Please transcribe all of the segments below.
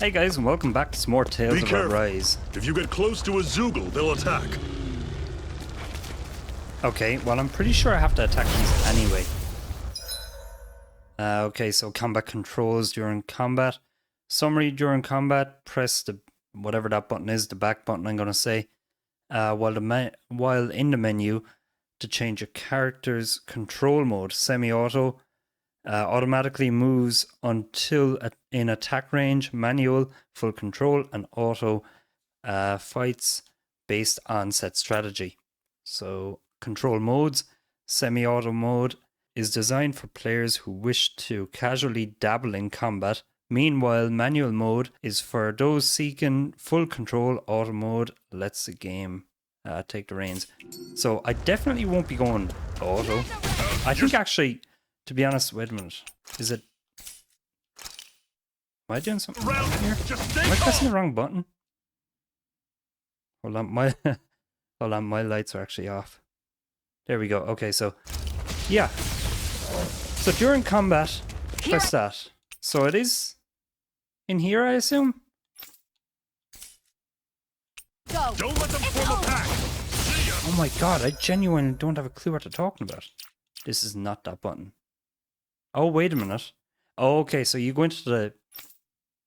Hey guys, and welcome back to some more Tales of Rise. If you get close to a Zoogle, they'll attack. Okay, well I'm pretty sure I have to attack these anyway. Okay, so combat controls during combat. Summary during combat, press the whatever that button is, the back button I'm gonna say. While in the menu, to change a character's control mode, semi-auto, automatically moves until in attack range, manual, full control, and auto fights based on set strategy. So control modes, semi-auto mode is designed for players who wish to casually dabble in combat. Meanwhile, manual mode is for those seeking full control. Auto mode lets the game take the reins. So I definitely won't be going auto. I think actually, to be honest, wait a minute. Is it... Am I doing something wrong here? Am I pressing the wrong button? Hold on, my lights are actually off. There we go. Okay, so yeah. So during combat, press that. So it is in here, I assume. Go. Don't let them form a pack. Oh my god, I genuinely don't have a clue what they're talking about. This is not that button. Oh, wait a minute. Oh, okay, so you go into the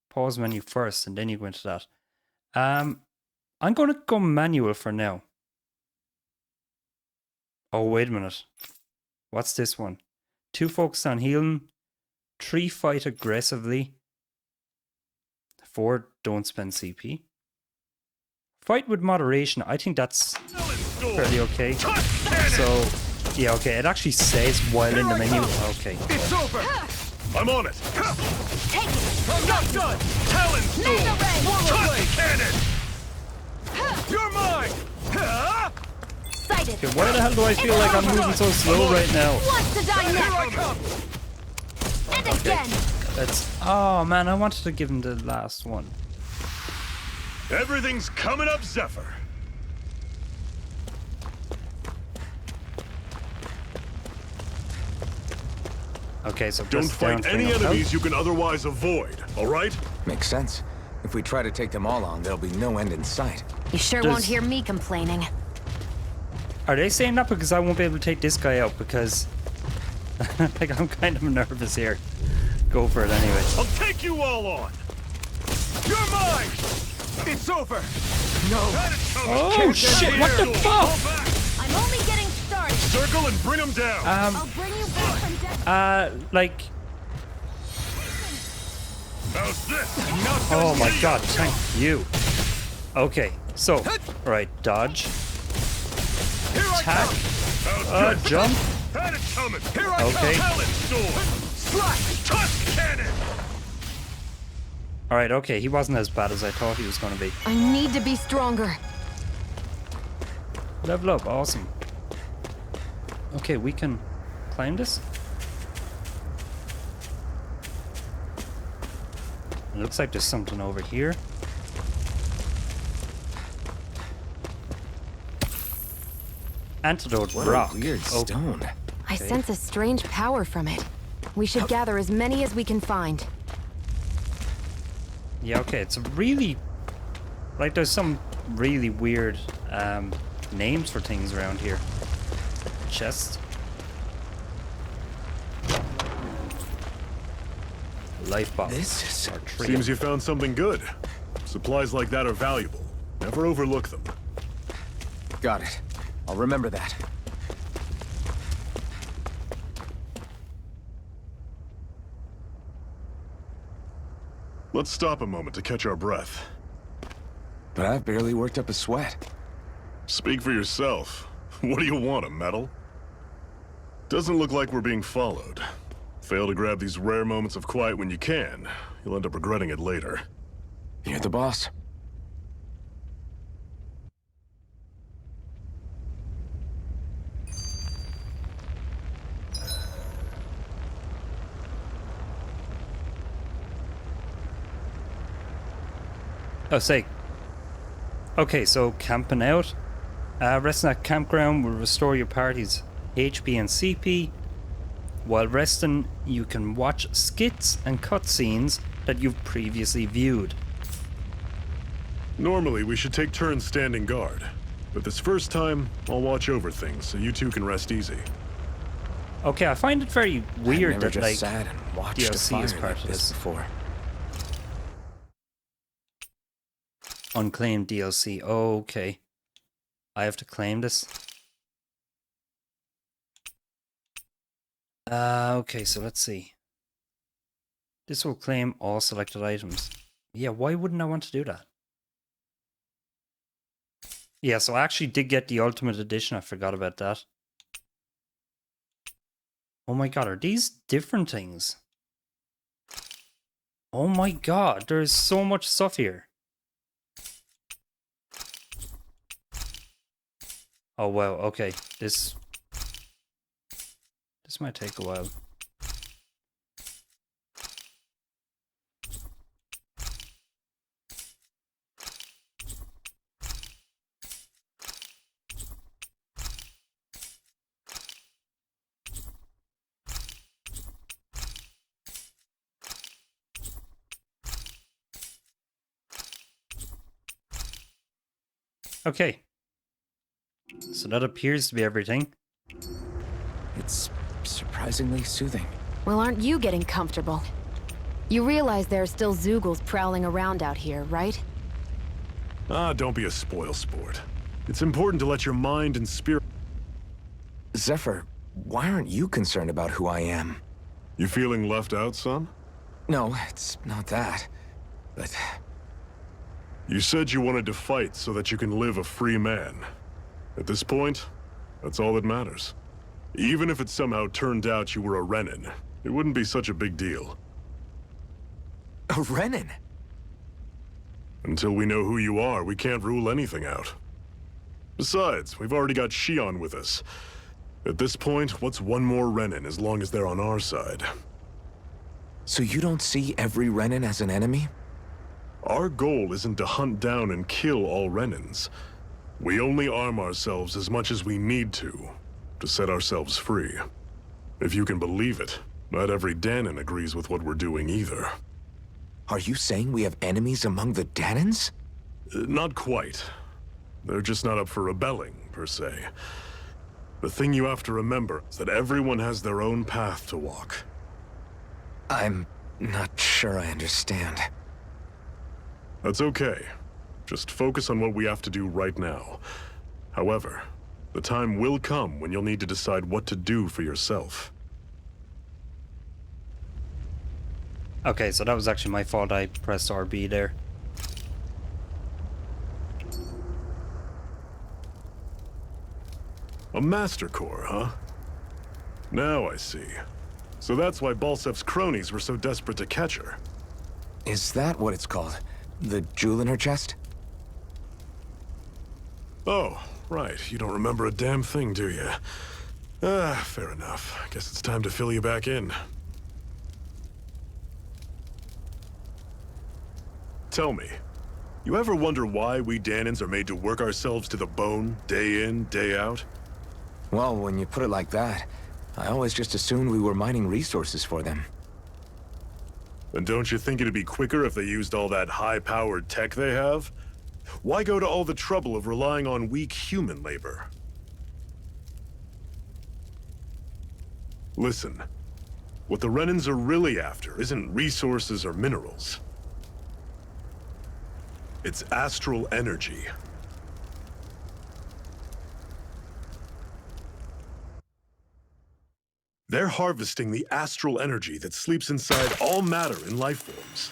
pause menu first, and then you go into that. I'm going to go manual for now. Oh, wait a minute. What's this one? 2 focus on healing. 3 fight aggressively. 4 don't spend CP. Fight with moderation. I think that's fairly okay. So, yeah, okay. It actually says while in the menu. Okay. It's over. I'm on it. Take it. I'm not done. Talon Storm. Tusk Cannon. You're mine. Sighted. Okay, why the hell do I feel like I'm moving so slow right now? Wants to die Here I next. come. And again. That's... Oh, man, I wanted to give him the last one. Everything's coming up, Zephyr. Okay, so Don't fight any enemies you can otherwise avoid, all right? Makes sense. If we try to take them all on, there'll be no end in sight. You sure won't hear me complaining. Are they saying that because I won't be able to take this guy out? Because like I'm kind of nervous here. Go for it anyway. I'll take you all on. You're mine. It's over. No. Oh shit! What the fuck? I'm only getting started. Circle and bring them down. I'll bring you back from death. Like... How's this? Oh my god, thank you. Okay, so, right, dodge. Attack. Jump. Had it coming. Here I Okay. come. Talon Storm. Slash. Tusk Cannon. Alright, okay, he wasn't as bad as I thought he was going to be. I need to be stronger. Level up, awesome. Okay, we can climb this. It looks like there's something over here. Antidote rock. Weird stone. I sense a strange power from it. We should gather as many as we can find. Yeah, okay, it's a really... Like, there's some really weird names for things around here. Chest. Life box. This or tree. Seems you found something good. Supplies like that are valuable. Never overlook them. Got it. I'll remember that. Let's stop a moment to catch our breath. But I've barely worked up a sweat. Speak for yourself. What do you want, a medal? Doesn't look like we're being followed. Fail to grab these rare moments of quiet when you can. You'll end up regretting it later. You're the boss. Oh, say. Okay, so camping out. Resting at campground will restore your party's HP and CP. While resting, you can watch skits and cutscenes that you've previously viewed. Normally, we should take turns standing guard. But this first time, I'll watch over things so you two can rest easy. Okay, I find it very weird I've never that, just like, sat and watched a DLC is fire part like of this this. before. Unclaimed DLC. Oh, okay. I have to claim this. Okay, so let's see. This will claim all selected items. Yeah, why wouldn't I want to do that? Yeah, so I actually did get the Ultimate Edition. I forgot about that. Oh my god, are these different things? Oh my god, there's so much stuff here. Oh wow, okay. This might take a while. Okay. So that appears to be everything. It's surprisingly soothing. Well, aren't you getting comfortable? You realize there are still Zoogles prowling around out here, right? Ah, don't be a spoil sport. It's important to let your mind and spirit... Zephyr, why aren't you concerned about who I am? You feeling left out, son? No, it's not that. But You said you wanted to fight so that you can live a free man. At this point, that's all that matters. Even if it somehow turned out you were a Renin, it wouldn't be such a big deal. a Renin? Until we know who you are, we can't rule anything out. Besides, we've already got Shion with us. At this point, what's one more Renin as long as they're on our side? So you don't see every Renin as an enemy? Our goal isn't to hunt down and kill all Renins. We only arm ourselves as much as we need to set ourselves free. If you can believe it, not every Dahnan agrees with what we're doing either. Are you saying we have enemies among the Dahnans? Not quite. They're just not up for rebelling, per se. The thing you have to remember is that everyone has their own path to walk. I'm not sure I understand. That's okay. Just focus on what we have to do right now. However, the time will come when you'll need to decide what to do for yourself. Okay, so that was actually my fault. I pressed RB there. A Master Core, huh? Now I see. So that's why Balsef's cronies were so desperate to catch her. Is that what it's called? The jewel in her chest? Oh, right. You don't remember a damn thing, do you? Ah, fair enough. Guess it's time to fill you back in. Tell me, you ever wonder why we Dahnans are made to work ourselves to the bone, day in, day out? Well, when you put it like that, I always just assumed we were mining resources for them. And don't you think it'd be quicker if they used all that high-powered tech they have? Why go to all the trouble of relying on weak human labor? Listen, what the Renins are really after isn't resources or minerals. It's astral energy. They're harvesting the astral energy that sleeps inside all matter in life forms.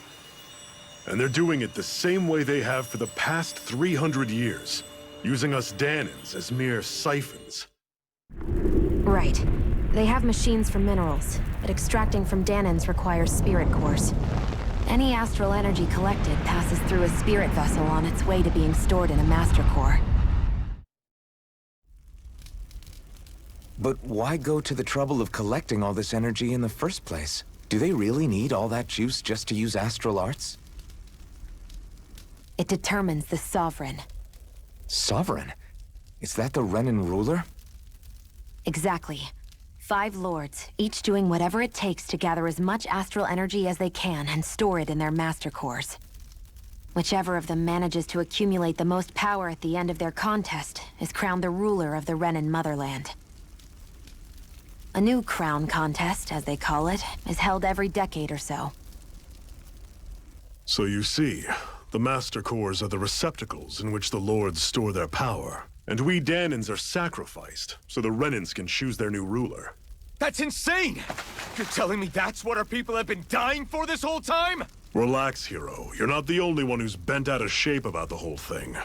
And they're doing it the same way they have for the past 300 years, using us Dahnans as mere siphons. Right. They have machines for minerals, but extracting from Dahnans requires spirit cores. Any astral energy collected passes through a spirit vessel on its way to being stored in a master core. But why go to the trouble of collecting all this energy in the first place? Do they really need all that juice just to use astral arts? It determines the Sovereign. Sovereign? Is that the Renin ruler? Exactly. 5 lords, each doing whatever it takes to gather as much astral energy as they can and store it in their master cores. Whichever of them manages to accumulate the most power at the end of their contest is crowned the ruler of the Renan motherland. A new crown contest, as they call it, is held every decade or so. So you see, the Master Cores are the receptacles in which the Lords store their power. And we Dahnans are sacrificed, so the Renans can choose their new ruler. That's insane! You're telling me that's what our people have been dying for this whole time? Relax, hero. You're not the only one who's bent out of shape about the whole thing.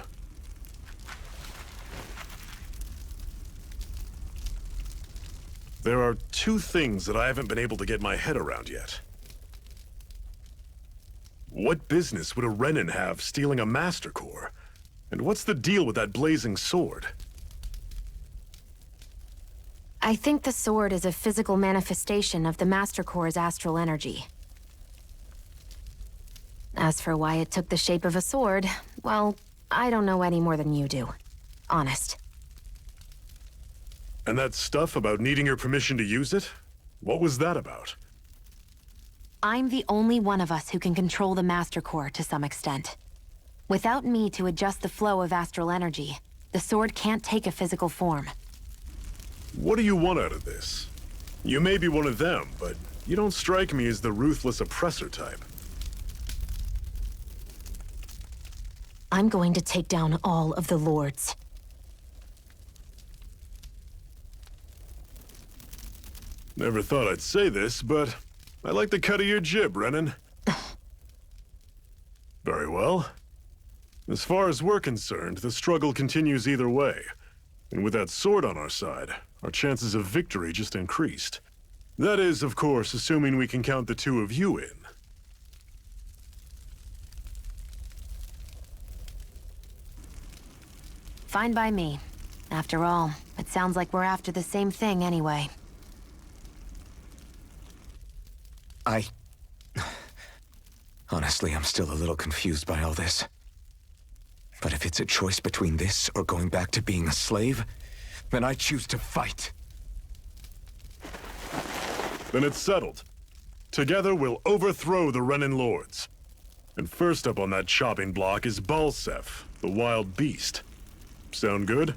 There are two things that I haven't been able to get my head around yet. What business would a Renan have stealing a Master Core? And what's the deal with that blazing sword? I think the sword is a physical manifestation of the Master Core's astral energy. As for why it took the shape of a sword, well, I don't know any more than you do. Honest. And that stuff about needing your permission to use it? What was that about? I'm the only one of us who can control the Master Core to some extent. Without me to adjust the flow of astral energy, the sword can't take a physical form. What do you want out of this? You may be one of them, but you don't strike me as the ruthless oppressor type. I'm going to take down all of the Lords. Never thought I'd say this, but I like the cut of your jib, Renan. Very well. As far as we're concerned, the struggle continues either way. And with that sword on our side, our chances of victory just increased. That is, of course, assuming we can count the two of you in. Fine by me. After all, it sounds like we're after the same thing anyway. Honestly, I'm still a little confused by all this. But if it's a choice between this or going back to being a slave, then I choose to fight. Then it's settled. Together we'll overthrow the Renan Lords. And first up on that chopping block is Balsef, the wild beast. Sound good?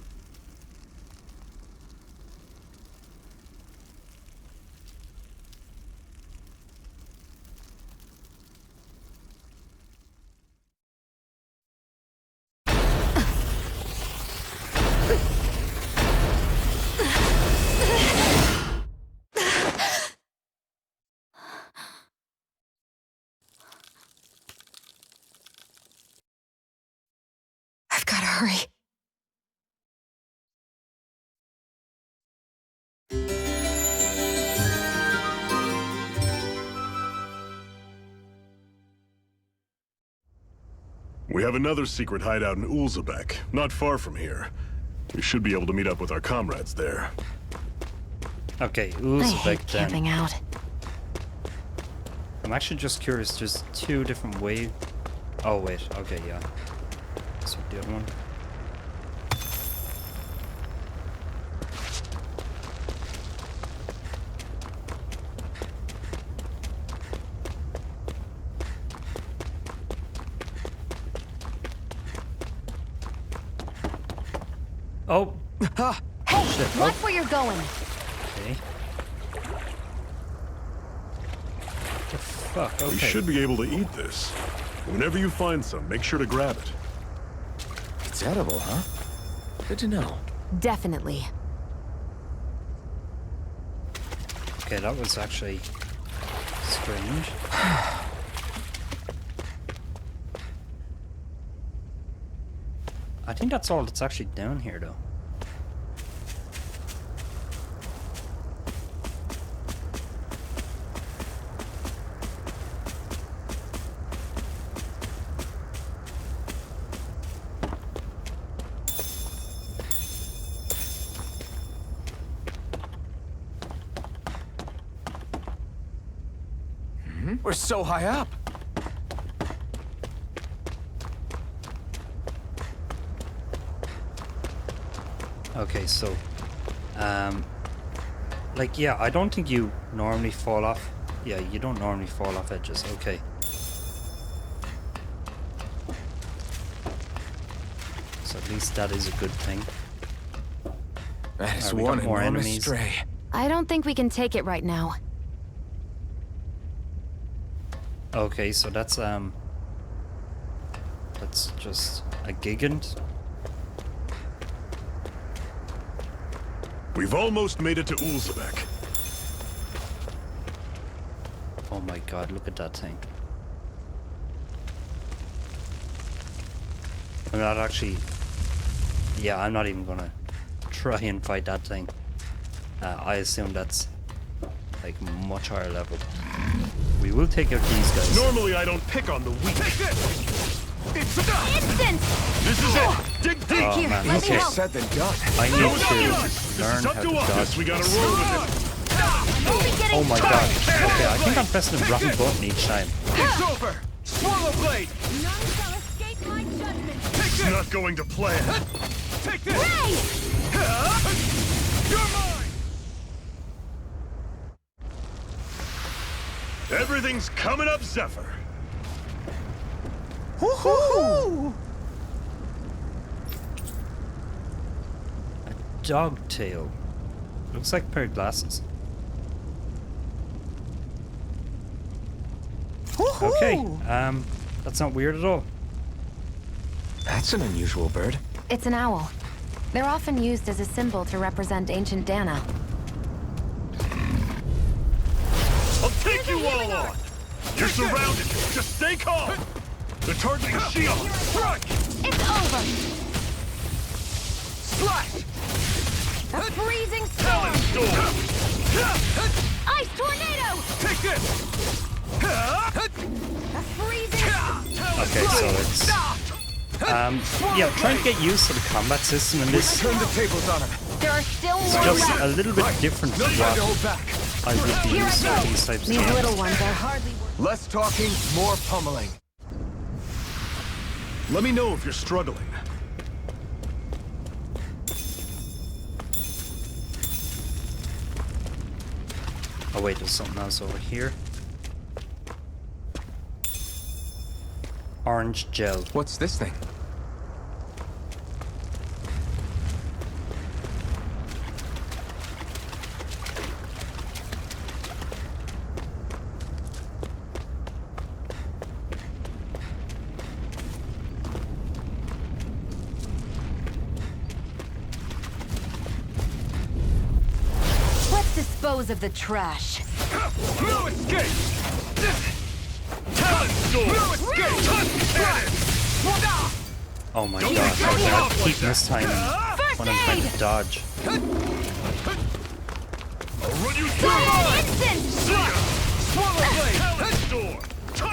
I've gotta hurry. We have another secret hideout in Ulzebek, not far from here. We should be able to meet up with our comrades there. Okay, I Ulzebek hate then. camping out. I'm actually just curious, there's two different ways. Oh wait, okay, yeah. So the other one. Oh! Hey, Shit, watch oh. where you're going. Okay. What the fuck? Okay. We should be able to eat this. Whenever you find some, make sure to grab it. It's edible, huh? Good to know. Definitely. Okay, that was actually strange. I think that's all that's actually down here, though. We're so high up. Okay, so, like, yeah, I don't think you normally fall off. Yeah, you don't normally fall off edges. Okay. At least that is a good thing. That is We got one more enormous enemies. stray. I don't think we can take it right now. Okay, so that's just a gigant. We've almost made it to Ulzebek. Oh my god, look at that thing. I'm not actually... Yeah, I'm not even gonna try and fight that thing. I assume that's like much higher level. We will take out these guys. Normally I don't pick on the weak. Instant! This is it! Dig deep! Oh Here, man, let me okay. help. Said than done. I need to This learn is how up to to us. dodge. We gotta roll with it. We'll be getting Oh my started. god. Okay, I think I'm pressing the wrong button each time. It's over! Swallow blade! None shall escape my judgment. It's not going to plan. Take this! Ray! You're mine! Everything's coming up, Zephyr. Dog tail. Looks like a pair of glasses. Okay, that's not weird at all. That's an unusual bird. It's an owl. They're often used as a symbol to represent ancient Dahna. I'll take you all on. You're surrounded. Just stay calm. They're targeting Shion. Strike! It's over! Slash! A freezing Talon storm! Storm. Ice tornado! Take this! A freezing... Okay, so it's... yeah, trying to get used to the combat system in this. Turn the tables on him. There are still It's more just left. a little bit different to No time to hold what back. I would be Here I used to go. with these types of These games. little ones are hardly... Less talking, more pummeling. Let me know if you're struggling. Oh wait, there's something else over here. Orange gel. What's this thing? Let's dispose of the trash. No escape! Talon Storm. No escape! Oh my gosh, I gotta keep mistiming First when I'm trying aid! to dodge. I'll run you Fire through. an instant! Swallow blade! Talon Storm.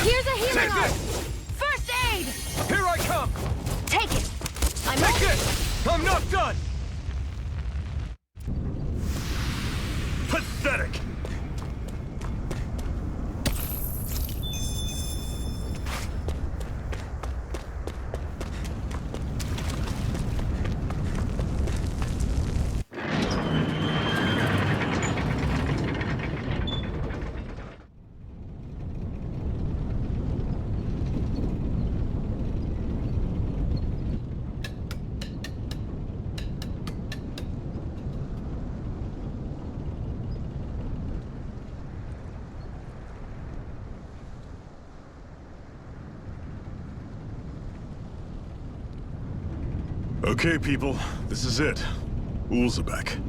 Here's a healing Take herb! this! First aid! Here I come! Take it! I'm Take up. this! I'm not done! Pathetic. Okay, people, this is it. Ulzebek.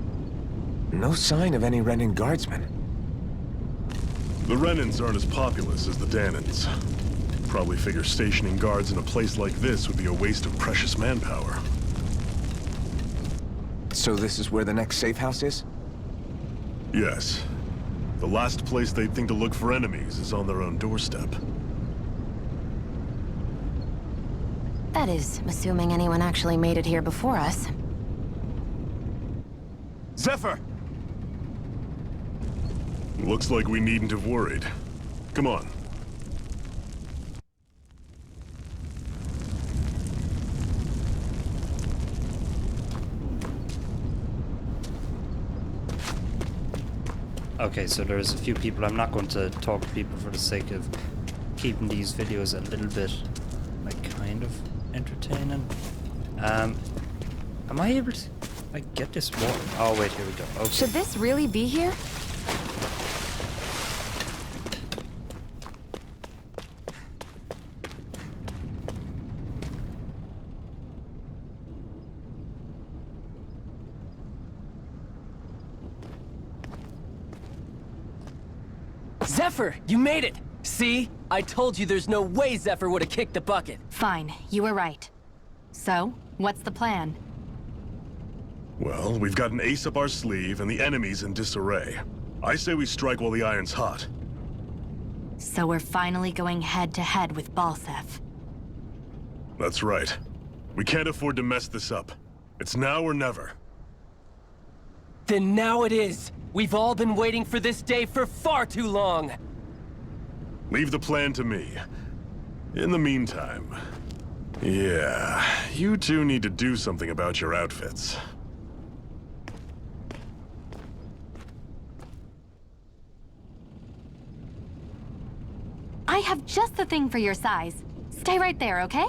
No sign of any Renan guardsmen. The Renans aren't as populous as the Dahnans. Probably figure stationing guards in a place like this would be a waste of precious manpower. So this is where the next safe house is? Yes. The last place they'd think to look for enemies is on their own doorstep. That is, assuming anyone actually made it here before us. Zephyr! Looks like we needn't have worried. Come on. Okay, so there's a few people. I'm not going to talk to people for the sake of keeping these videos a little bit, like, kind of entertaining. Am I able to like get this water? Oh wait, here we go. Okay. Should this really be here? Zephyr, you made it! See? I told you there's no way Zephyr would have kicked the bucket. Fine, you were right. So, what's the plan? Well, we've got an ace up our sleeve, and the enemy's in disarray. I say we strike while the iron's hot. So we're finally going head-to-head with Balsef. That's right. We can't afford to mess this up. It's now or never. Then now it is! We've all been waiting for this day for far too long! Leave the plan to me. In the meantime... Yeah, you two need to do something about your outfits. I have just the thing for your size. Stay right there, okay?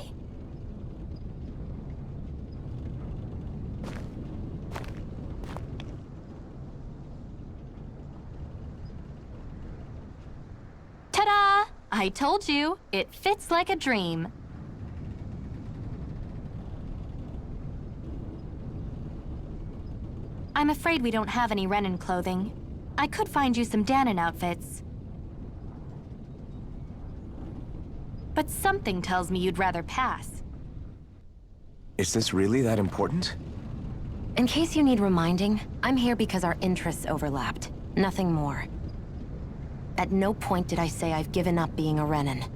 Ta-da! I told you, it fits like a dream. I'm afraid we don't have any Renan clothing. I could find you some Dahna outfits. But something tells me you'd rather pass. Is this really that important? In case you need reminding, I'm here because our interests overlapped. Nothing more. At no point did I say I've given up being a Renan.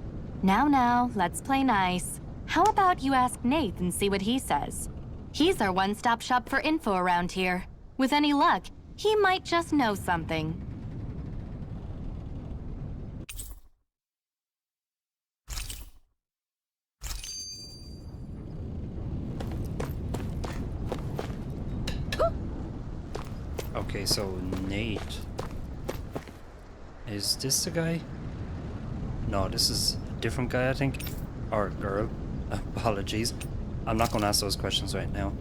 Now, let's play nice. How about you ask Nath and see what he says? He's our one-stop shop for info around here. With any luck, he might just know something. Okay, so Nate. Is this the guy? No, this is a different guy, I think. Or girl. Apologies. I'm not going to ask those questions right now.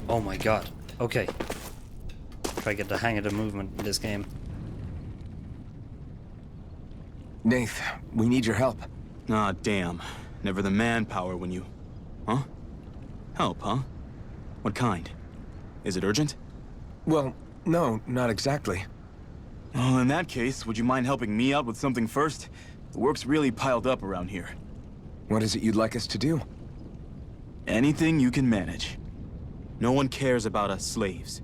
Oh my god. Okay. Try to get the hang of the movement in this game. Nath, we need your help. Ah, damn. Never the manpower when you... Huh? Help, huh? What kind? Is it urgent? Well, no, not exactly. Well, in that case, would you mind helping me out with something first? The work's really piled up around here. What is it you'd like us to do? Anything you can manage. No one cares about us slaves.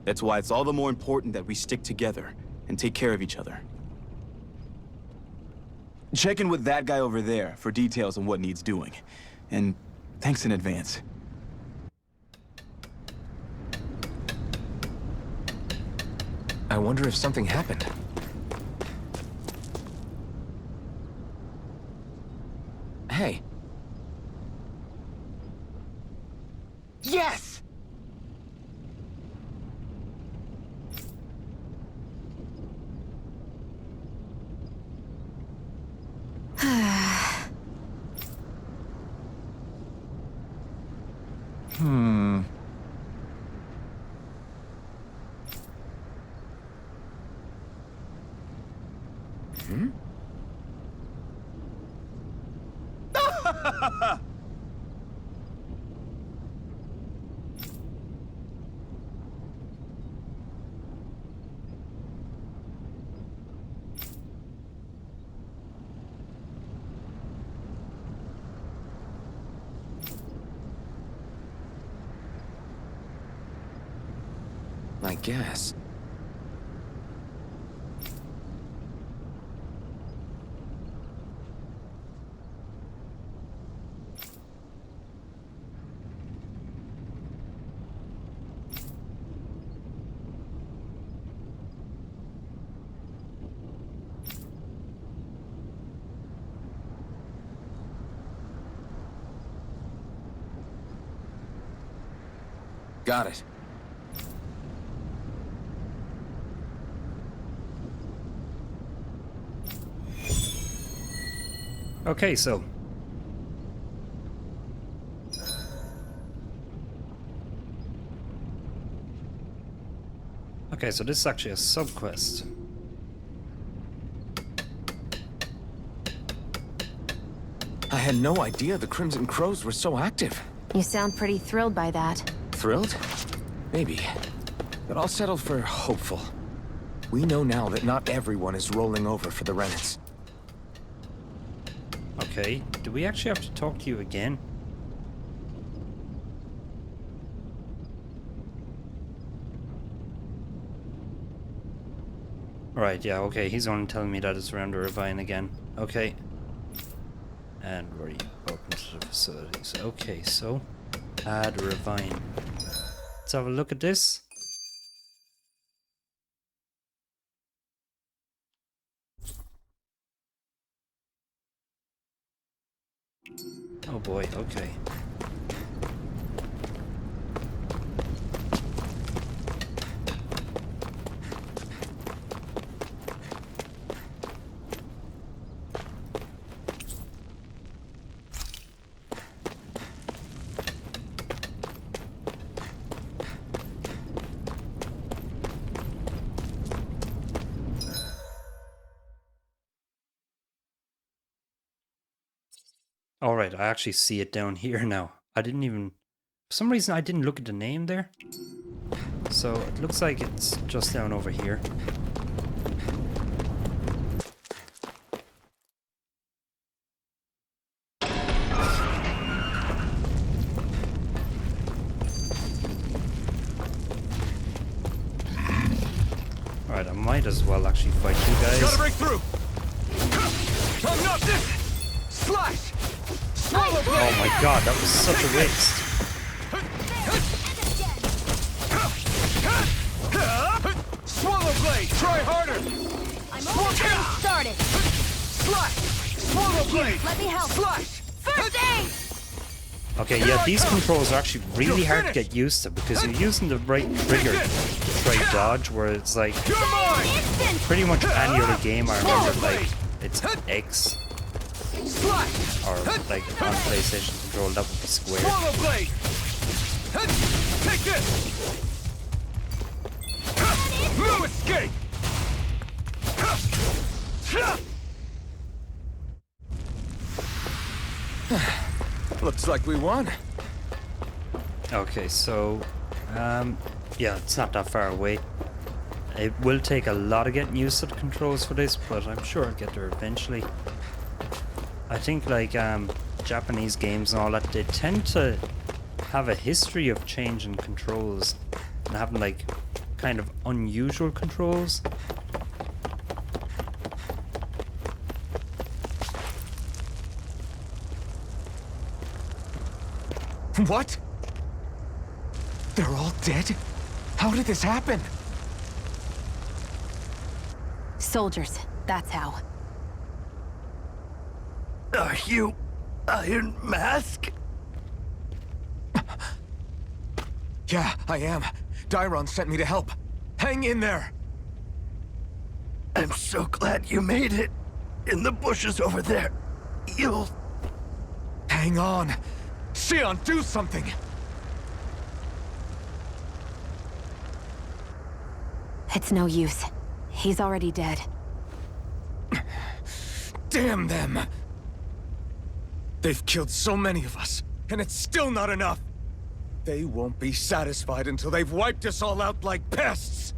That's why it's all the more important that we stick together and take care of each other. Check in with that guy over there for details on what needs doing. And thanks in advance. I wonder if something happened. Hey. Yes! I guess. Got it. Okay, so. Okay, so this is actually a sub-quest. I had no idea the Crimson Crows were so active. You sound pretty thrilled by that. Thrilled? Maybe. But I'll settle for hopeful. We know now that not everyone is rolling over for the Renans. Okay, do we actually have to talk to you again? Right, yeah, okay, he's only telling me that it's around the Ravine again. Okay. And where are you? Open to the facilities. Okay, so add Ravine. Let's have a look at this. Oh boy, okay. Alright, I actually see it down here now. I didn't even... For some reason I didn't look at the name there. So it looks like it's just down over here. Alright, I might as well actually fight you guys. Gotta break through! I'm not this! Slash! Swallow blade! Oh my god, that was such a waste. Swallow blade! Try harder! I'm almost getting started. Slash! Swallow blade! Let me help. Slash! First aid! Okay, yeah, these controls are actually really hard to get used to because you're using the right trigger to try dodge, where it's like You're mine! Instant! pretty much any other game I remember, like it's X Slash! or like on PlayStation control that would be square. Swallow blade! Take this! No escape! Looks like we won. Okay, so yeah, it's not that far away. It will take a lot of getting used to the controls for this, but I'm sure I'll get there eventually. I think like Japanese games and all that, they tend to have a history of changing controls and having like kind of unusual controls. What? They're all dead? How did this happen? Soldiers, that's how. Are you Iron Mask? Yeah, I am. Dairon sent me to help. Hang in there! I'm so glad you made it. In the bushes over there. You'll... Hang on! Xion, do something! It's no use. He's already dead. Damn them! They've killed so many of us, and it's still not enough! They won't be satisfied until they've wiped us all out like pests!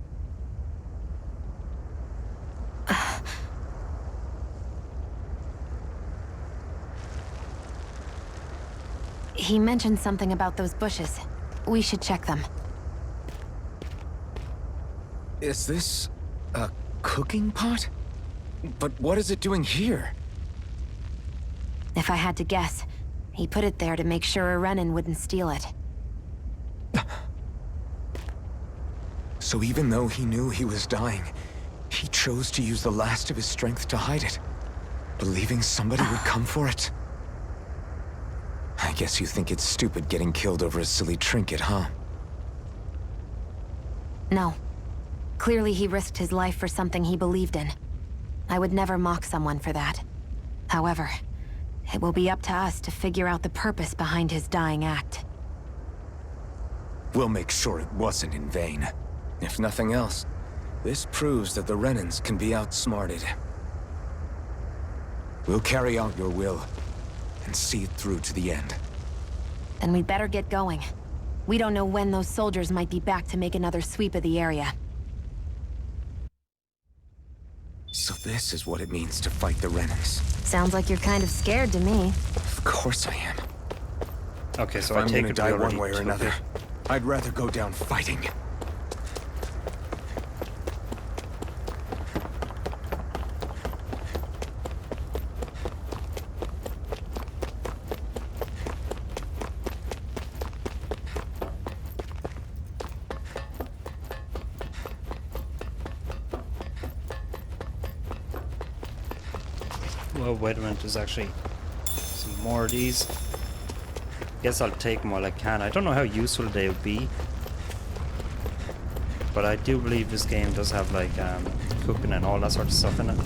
He mentioned something about those bushes. We should check them. Is this... a cooking pot? But what is it doing here? If I had to guess, he put it there to make sure a Renan wouldn't steal it. So even though he knew he was dying, he chose to use the last of his strength to hide it, believing somebody would come for it. I guess you think it's stupid getting killed over a silly trinket, huh? No. Clearly he risked his life for something he believed in. I would never mock someone for that. However, It will be up to us to figure out the purpose behind his dying act. We'll make sure it wasn't in vain. If nothing else, this proves that the Renans can be outsmarted. We'll carry out your will, and see it through to the end. Then we'd better get going. We don't know when those soldiers might be back to make another sweep of the area. So this is what it means to fight the Renans. Sounds like you're kind of scared to me. Of course I am. Okay, so If I I'm take gonna it die we already one way or took another, it. I'd rather go down fighting. Well, wait a minute, there's actually some more of these. Guess I'll take them while I can. I don't know how useful they'll be, but I do believe this game does have like cooking and all that sort of stuff in it.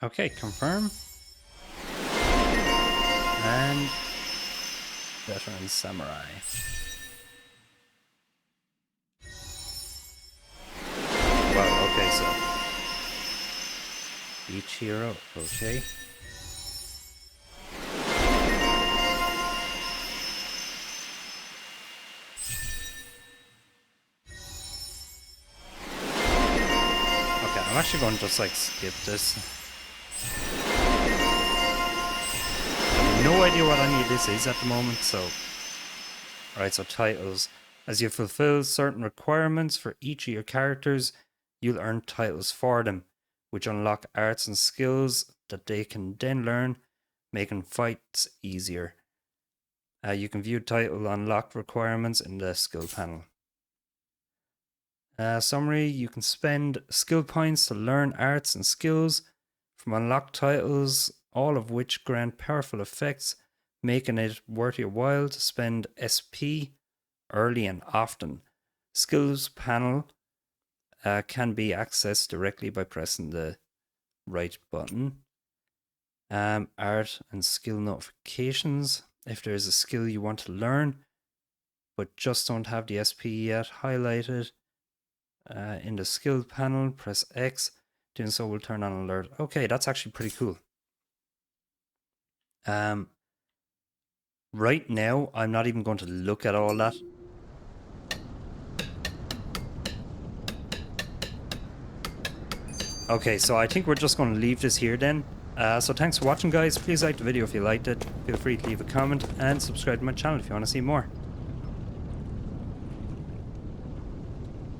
Okay, confirm. And veteran samurai. Wow, okay, so each hero, okay. Okay, I'm actually going to just like skip this. No idea what any of this is at the moment, so... Alright, so titles. As you fulfill certain requirements for each of your characters, you'll earn titles for them, which unlock arts and skills that they can then learn, making fights easier. You can view title unlock requirements in the skill panel. Summary, you can spend skill points to learn arts and skills from unlocked titles, all of which grant powerful effects, making it worth your while to spend SP early and often. Skills panel can be accessed directly by pressing the right button. Art and skill notifications. If there is a skill you want to learn, but just don't have the SP yet highlighted in the skill panel, press X. Doing so will turn on alert. Okay, that's actually pretty cool. Right now, I'm not even going to look at all that. Okay, so I think we're just going to leave this here then. So thanks for watching, guys. Please like the video if you liked it. Feel free to leave a comment and subscribe to my channel if you want to see more.